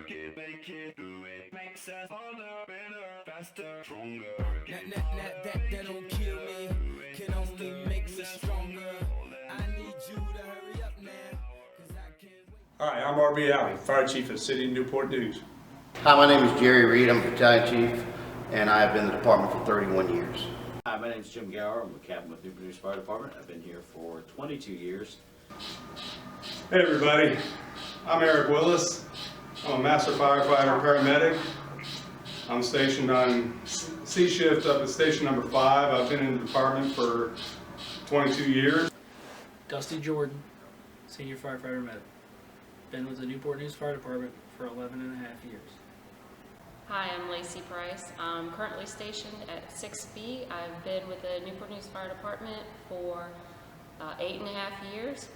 work it, make it, do it, makes us harder, better, faster, stronger. That don't kill me, can only make us stronger. I need you to hurry up now, 'cause I can't wait. Hi, I'm R.B. Alley, Fire Chief of City of Newport News. Hi, my name is Jerry Reed. I'm Battalion Chief, and I have been in the department for 31 years. Hi, my name is Jim Gower. I'm a captain with Newport News Fire Department. I've been here for 22 years. Hey everybody, I'm Eric Willis. I'm a Master Firefighter Paramedic. I'm stationed on C shift up at station number 5. I've been in the department for 22 years. Dusty Jordan, Senior Firefighter Medic. Been with the Newport News Fire Department for 11 and a half years. Hi, I'm Lacey Price. I'm currently stationed at 6B. I've been with the Newport News Fire Department for 8.5 years.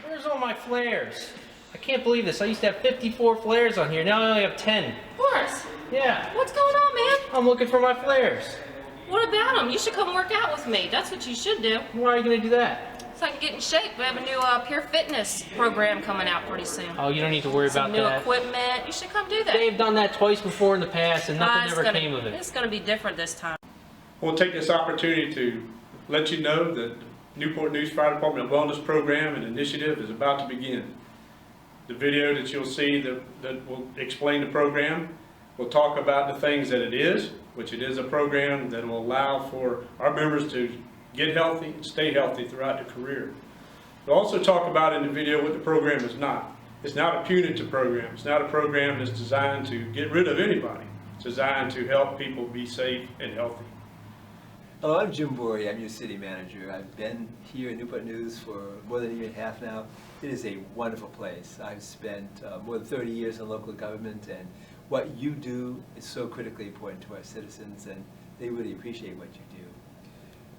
Where's all my flares? I can't believe this. I used to have 54 flares on here. Now I only have 10. Horace, Yeah, what's going on, man? I'm looking for my flares. What about them? You should come work out with me. That's what you should do. Why are you going to do that? So I can get in shape. We have a new Pure Fitness program coming out pretty soon. Oh, you don't need to worry Some about new that. equipment. You should come do that. They've done that twice before in the past and nothing ever came of it. It's going to be different this time. We'll take this opportunity to let you know that Newport News Fire Department Wellness Program and Initiative is about to begin. The video that you'll see that will explain the program will talk about the things that it is, which it is a program that will allow for our members to get healthy and stay healthy throughout their career. We'll also talk about in the video what the program is not. It's not a punitive program. It's not a program that's designed to get rid of anybody. It's designed to help people be safe and healthy. Hello, I'm Jim Bory. I'm your city manager. I've been here in Newport News for more than a year and a half now. It is a wonderful place. I've spent more than 30 years in local government, and what you do is so critically important to our citizens, and they really appreciate what you do.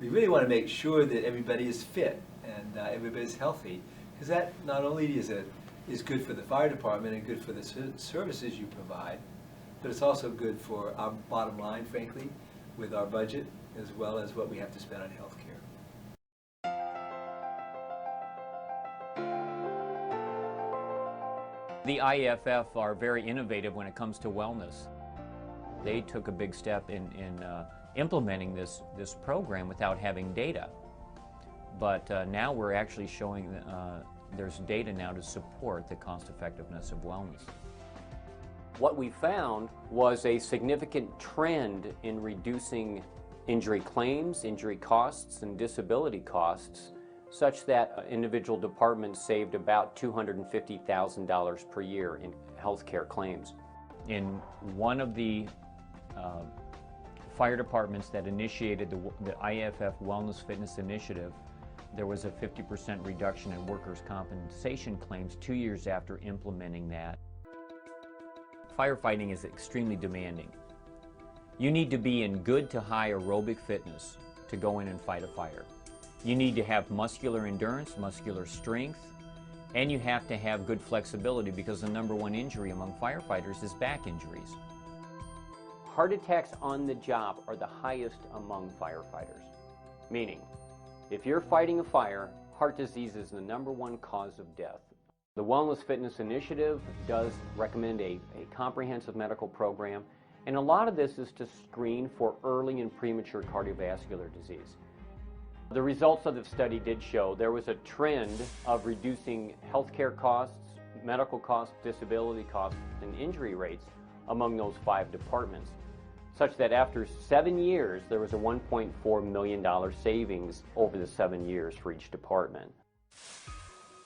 We really want to make sure that everybody is fit and everybody's healthy, because that not only is good for the fire department and good for the services you provide, but it's also good for our bottom line, frankly, with our budget, as well as what we have to spend on health care. The IAFF are very innovative when it comes to wellness. They took a big step in implementing this program without having data. But now we're actually showing there's data now to support the cost effectiveness of wellness. What we found was a significant trend in reducing injury claims, injury costs, and disability costs, such that individual departments saved about $250,000 per year in healthcare claims. In one of the fire departments that initiated the IAFF Wellness Fitness Initiative, there was a 50% reduction in workers' compensation claims 2 years after implementing that. Firefighting is extremely demanding. You need to be in good to high aerobic fitness to go in and fight a fire. You need to have muscular endurance, muscular strength, and you have to have good flexibility, because the #1 injury among firefighters is back injuries. Heart attacks on the job are the highest among firefighters, meaning if you're fighting a fire, heart disease is the #1 cause of death. The Wellness Fitness Initiative does recommend a comprehensive medical program, and a lot of this is to screen for early and premature cardiovascular disease. The results of the study did show there was a trend of reducing healthcare costs, medical costs, disability costs, and injury rates among those 5 departments, such that after 7 years, there was a $1.4 million savings over the 7 years for each department.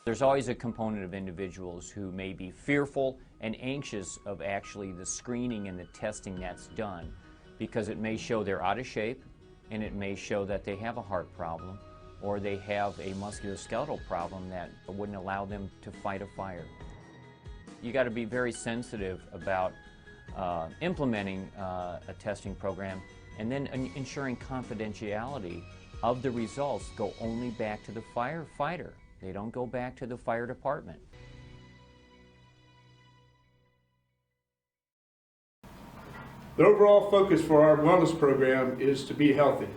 There's always a component of individuals who may be fearful and anxious of actually the screening and the testing that's done, because it may show they're out of shape, and it may show that they have a heart problem, or they have a musculoskeletal problem that wouldn't allow them to fight a fire. You got to be very sensitive about implementing a testing program, and then ensuring confidentiality of the results go only back to the firefighter. They don't go back to the fire department. The overall focus for our wellness program is to be healthy.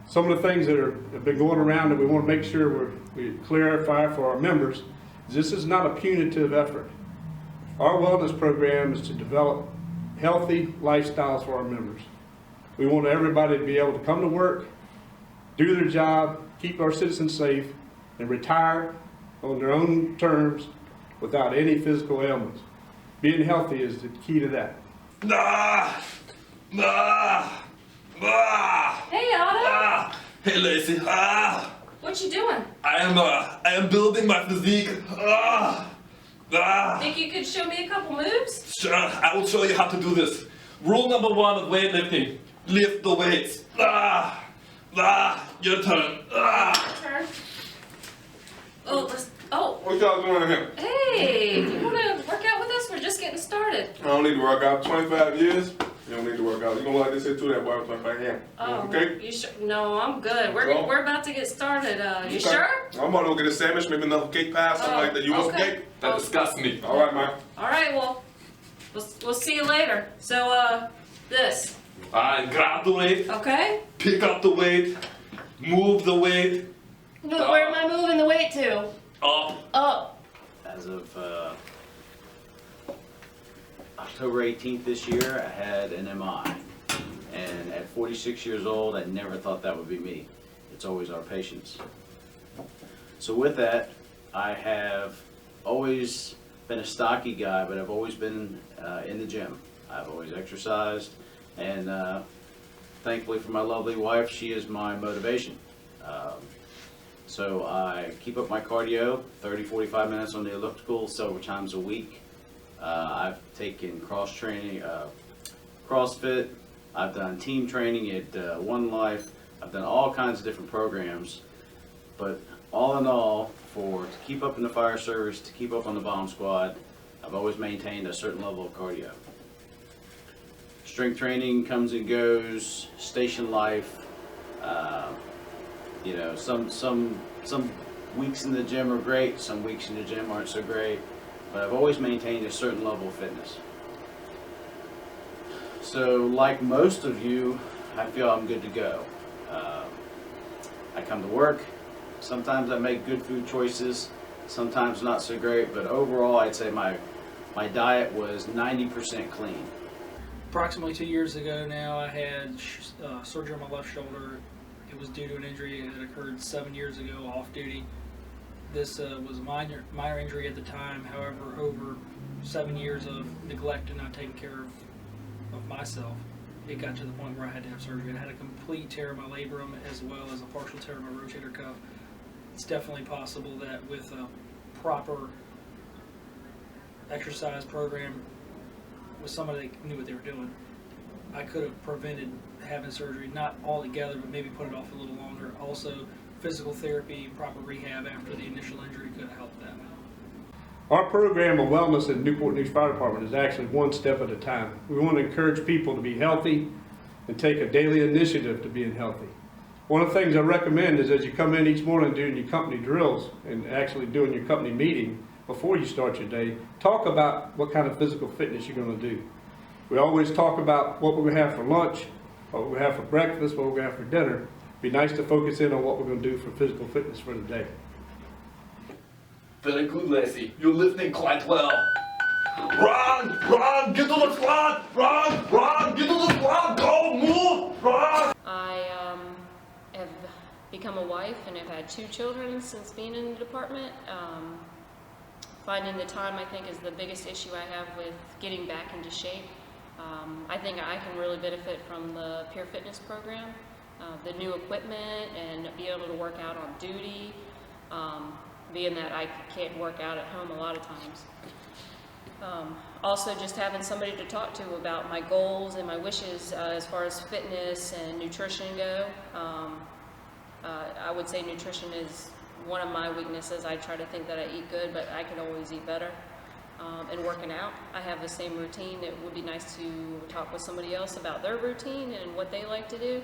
Some of the things that have been going around that we want to make sure we clarify for our members is this is not a punitive effort. Our wellness program is to develop healthy lifestyles for our members. We want everybody to be able to come to work, do their job, keep our citizens safe, and retire on their own terms without any physical ailments. Being healthy is the key to that. Hey, Otto. Hey, Lacey. What you doing? I am building my physique. Think you could show me a couple moves? Sure, I will show you how to do this. Rule number 1 of weightlifting: lift the weights. Your turn. Turn. Oh, What y'all doing in here? hey, you want to work out with us? We're just getting started. I don't need to work out. 25 years. You don't need to work out. You gonna like this here too? That boy 25 years. Okay. You sure? No, I'm good. So? We're about to get started. You Okay. sure? I'm gonna go get a sandwich, maybe another cake pie, something like that. You want some okay. cake? That disgusts me. All right, man. All right. Well, we'll see you later. So, this. Alright, grab the weight, Okay. pick up the weight, move the weight No, where am I moving the weight to? up. Up. As of October 18th this year, I had an MI. And at 46 years old, I never thought that would be me. It's always our patients. So with that, I have always been a stocky guy, but I've always been in the gym. I've always exercised, and thankfully for my lovely wife, she is my motivation. So I keep up my cardio, 30-45 minutes on the elliptical several times a week. I've taken cross training, CrossFit. I've done team training at One Life. I've done all kinds of different programs. But all in all, to keep up in the fire service, to keep up on the bomb squad, I've always maintained a certain level of cardio. Strength training comes and goes, station life. You know, some weeks in the gym are great, some weeks in the gym aren't so great, but I've always maintained a certain level of fitness. So, like most of you, I feel I'm good to go. I come to work. Sometimes I make good food choices, sometimes not so great, but overall I'd say my diet was 90% clean. Approximately 2 years ago now, I had surgery on my left shoulder. It was due to an injury that occurred 7 years ago off duty. This was a minor injury at the time. However, over 7 years of neglect and not taking care of myself, it got to the point where I had to have surgery. I had a complete tear of my labrum as well as a partial tear of my rotator cuff. It's definitely possible that with a proper exercise program, with somebody that knew what they were doing, I could have prevented having surgery, not altogether, but maybe put it off a little longer. Also, physical therapy, proper rehab after the initial injury could have helped that. Our program of wellness at Newport News Fire Department is actually one step at a time. We want to encourage people to be healthy and take a daily initiative to being healthy. One of the things I recommend is as you come in each morning doing your company drills and actually doing your company meeting before you start your day, talk about what kind of physical fitness you're going to do. We always talk about what we're going to have for lunch, what we're going to have for breakfast, what we're going to have for dinner. It'd be nice to focus in on what we're going to do for physical fitness for the day. Very good, Lacey. You're lifting quite well. Run, get to the squad, run, get to the squad, go, move, run. I have become a wife and have had 2 children since being in the department. Finding the time, I think, is the biggest issue I have with getting back into shape. I think I can really benefit from the peer fitness program, the new equipment, and be able to work out on duty, being that I can't work out at home a lot of times. Also, just having somebody to talk to about my goals and my wishes as far as fitness and nutrition go. I would say nutrition is one of my weaknesses. I try to think that I eat good, but I could always eat better. And working out, I have the same routine. It would be nice to talk with somebody else about their routine and what they like to do.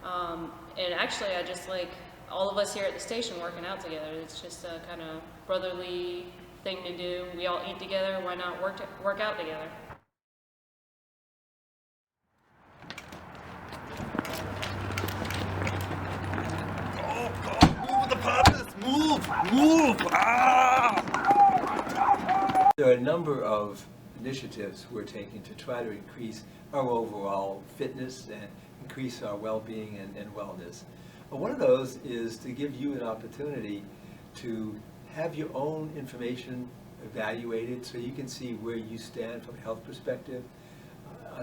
And actually, I just like all of us here at the station working out together. It's just a kind of brotherly thing to do. We all eat together. Why not work out together? Move with the purpose, move, There are a number of initiatives we're taking to try to increase our overall fitness and increase our well-being and wellness. One of those is to give you an opportunity to have your own information evaluated so you can see where you stand from a health perspective.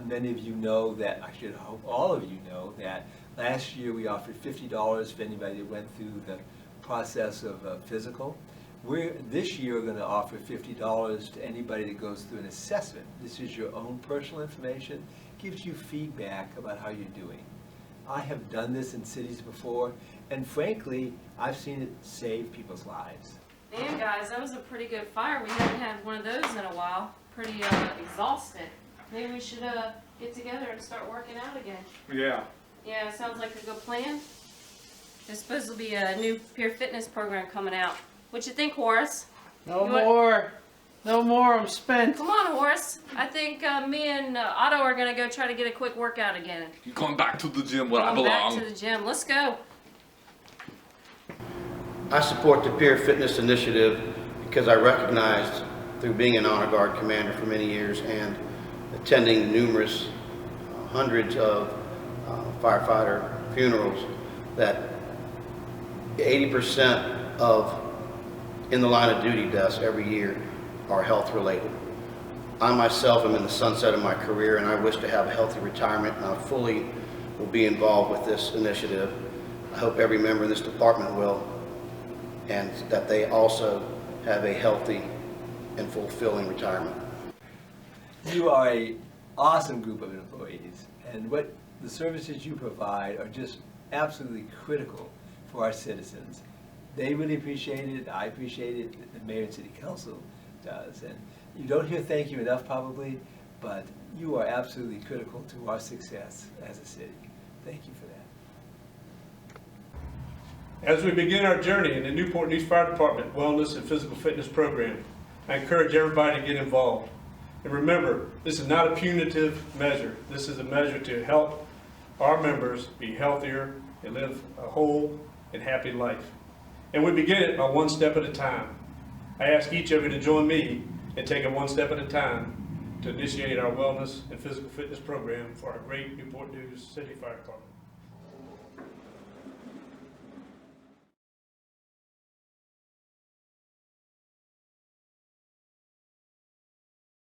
Many of you know that, I should hope all of you know that last year we offered $50 for anybody that went through the process of a physical. This year we're going to offer $50 to anybody that goes through an assessment. This is your own personal information, gives you feedback about how you're doing. I have done this in cities before, and frankly, I've seen it save people's lives. Man, guys, that was a pretty good fire. We haven't had one of those in a while. Pretty exhausted. Maybe we should get together and start working out again. Yeah. Yeah, sounds like a good plan. There's supposed to be a new peer fitness program coming out. What you think, Horace? No more. No more. I'm spent. Come on, Horace. I think me and Otto are going to go try to get a quick workout again. You're going back to the gym where I Going belong. back to the gym. Let's go. I support the peer fitness initiative because I recognized through being an honor guard commander for many years and attending numerous hundreds of firefighter funerals that 80% of in the line of duty deaths every year are health related. I myself am in the sunset of my career and I wish to have a healthy retirement, and I fully will be involved with this initiative. I hope every member in this department will, and that they also have a healthy and fulfilling retirement. You are an awesome group of employees, and what the services you provide are just absolutely critical for our citizens. They really appreciate it, I appreciate it, the mayor and city council does, and you don't hear thank you enough probably, but you are absolutely critical to our success as a city. Thank you for that. As we begin our journey in the Newport News Fire Department Wellness and Physical Fitness Program, I encourage everybody to get involved. And remember, this is not a punitive measure. This is a measure to help our members be healthier and live a whole and happy life. And we begin it by one step at a time. I ask each of you to join me in taking one step at a time to initiate our wellness and physical fitness program for our great Newport News City Fire Department.